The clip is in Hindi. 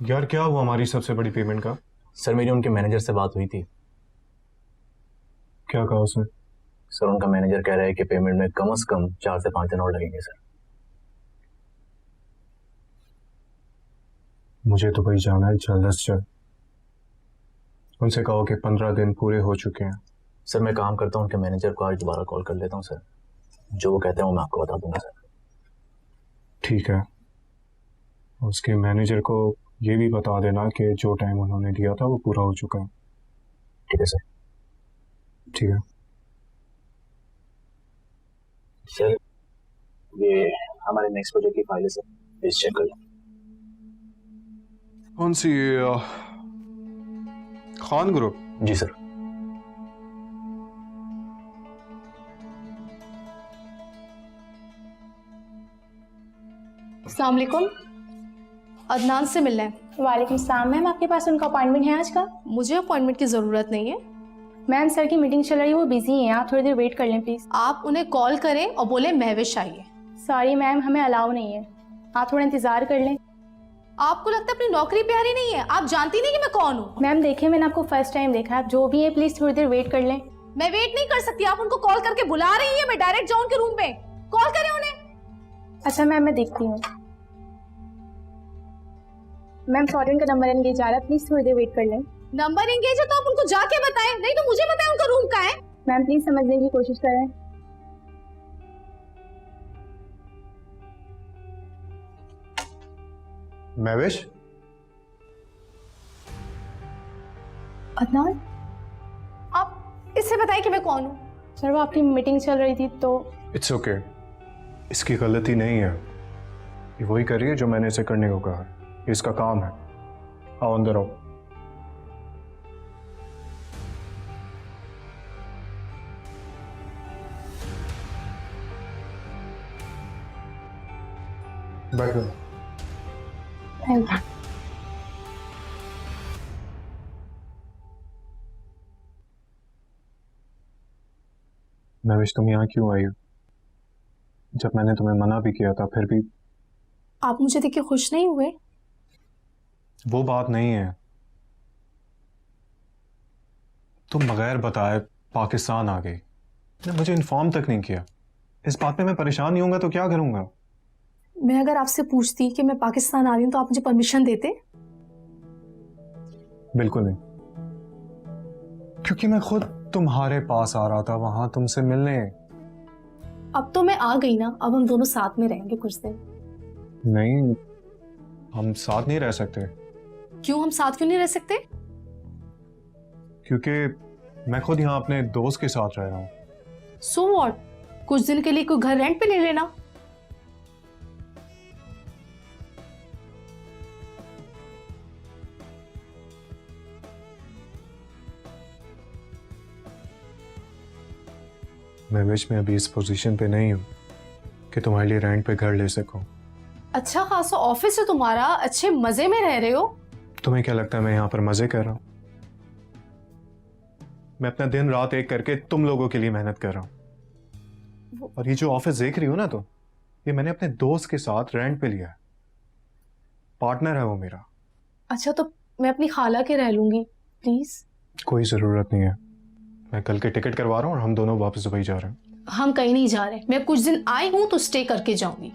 यार क्या हुआ हमारी सबसे बड़ी पेमेंट का? सर मेरी उनके मैनेजर से बात हुई थी। क्या कहा उसने? सर उनका मैनेजर कह रहा है कि पेमेंट में कम से कम 4 से 5 दिन और लगेंगे सर। मुझे तो भाई जाना है जल्द से जल्द। उनसे कहो कि 15 दिन पूरे हो चुके हैं। सर मैं काम करता हूँ, उनके मैनेजर को आज दोबारा कॉल कर लेता हूँ सर। जो वो कहते हैं वो मैं आपको बता दूंगा सर। ठीक है, उसके मैनेजर को ये भी बता देना कि जो टाइम उन्होंने दिया था वो पूरा हो चुका है। ठीक है सर। ठीक है सर ये हमारे नेक्स्ट प्रोजेक्ट की फाइल है सर, प्लीज चेक कर लो। कौन सी? खान ग्रुप? जी सर। अस्सलाम वालेकुम, अदनान से मिलना है। वालेकुम सलाम मैम, आपके पास उनका अपॉइंटमेंट है आज का? मुझे अपॉइंटमेंट की ज़रूरत नहीं है। मैम सर की मीटिंग चल रही है, वो बिजी हैं, आप थोड़ी देर वेट कर लें प्लीज़। आप उन्हें कॉल करें और बोले महविश आइए। सॉरी मैम, हमें अलाउ नहीं है, आप थोड़ा इंतज़ार कर लें। आपको लगता है अपनी नौकरी प्यारी नहीं है? आप जानती नहीं कि मैं कौन हूँ? मैम देखिए, मैंने आपको फर्स्ट टाइम देखा है, आप जो भी है प्लीज़ थोड़ी देर वेट कर लें। मैं वेट नहीं कर सकती, आप उनको कॉल करके बुला रही है, मैं डायरेक्ट जाऊँ उनके रूम पे? कॉल करें उन्हें। अच्छा मैम मैं देखती हूँ। मैम सॉरी, उनका नंबर एंगेज आ रहा है, प्लीज़ थोड़ी देर वेट कर लें। नंबर एंगेज है तो आप उनको जाके बताएं, नहीं तो मुझे बताएं उनका रूम कहाँ है। मैम प्लीज़ समझने की कोशिश करें। महविश? अदनान आप इससे बताएं कि मैं कौन हूँ। सर वो आपकी मीटिंग चल रही थी तो। इट्स ओके, इसकी गलती नहीं है, ये वही कर रही है जो मैंने इसे करने को कहा। ये इसका काम है। आओ अंदर आओ। बैठो। Thank you. महविश तुम यहाँ क्यों आई हो? जब मैंने तुम्हें मना भी किया था फिर भी। आप मुझे देख के खुश नहीं हुए? वो बात नहीं है। तुम बगैर बताए पाकिस्तान आ गई, मुझे इन्फॉर्म तक नहीं किया। इस बात पे मैं परेशान नहीं होऊंगा तो क्या करूंगा? मैं अगर आपसे पूछती कि मैं पाकिस्तान आ रही हूँ तो आप मुझे परमिशन देते? बिल्कुल नहीं, क्योंकि मैं खुद तुम्हारे पास आ रहा था वहां तुमसे मिलने। अब तो मैं आ गई ना, अब हम दोनों साथ में रहेंगे कुछ दिन। नहीं, हम साथ नहीं रह सकते। क्यों हम साथ क्यों नहीं रह सकते? क्योंकि मैं खुद यहाँ अपने दोस्त के साथ रह रहा हूँ। सो व्हाट, कुछ दिन के लिए कोई घर रेंट पे ले लेना। मैं अभी इस पोजीशन पे नहीं हूँ कि तुम्हारे लिए रेंट पे घर ले सकूं। अच्छा खासा ऑफिस है तुम्हारा, अच्छे मजे में रह रहे हो। तुम्हें क्या लगता है मैं यहाँ पर मजे कर रहा हूँ? मैं अपना दिन रात एक करके तुम लोगों के लिए मेहनत कर रहा हूँ। और ये जो ऑफिस देख रही हो ना तुम, ये मैंने अपने दोस्त के साथ रेंट पे लिया है। पार्टनर है वो मेरा। अच्छा तो मैं अपनी खाला के रह लूंगी प्लीज। कोई जरूरत नहीं है, मैं कल के टिकट करवा रहा हूँ और हम दोनों वापस दुबई जा रहे हैं। हम कहीं नहीं जा रहे, मैं कुछ दिन आई हूँ तो स्टे करके जाऊंगी।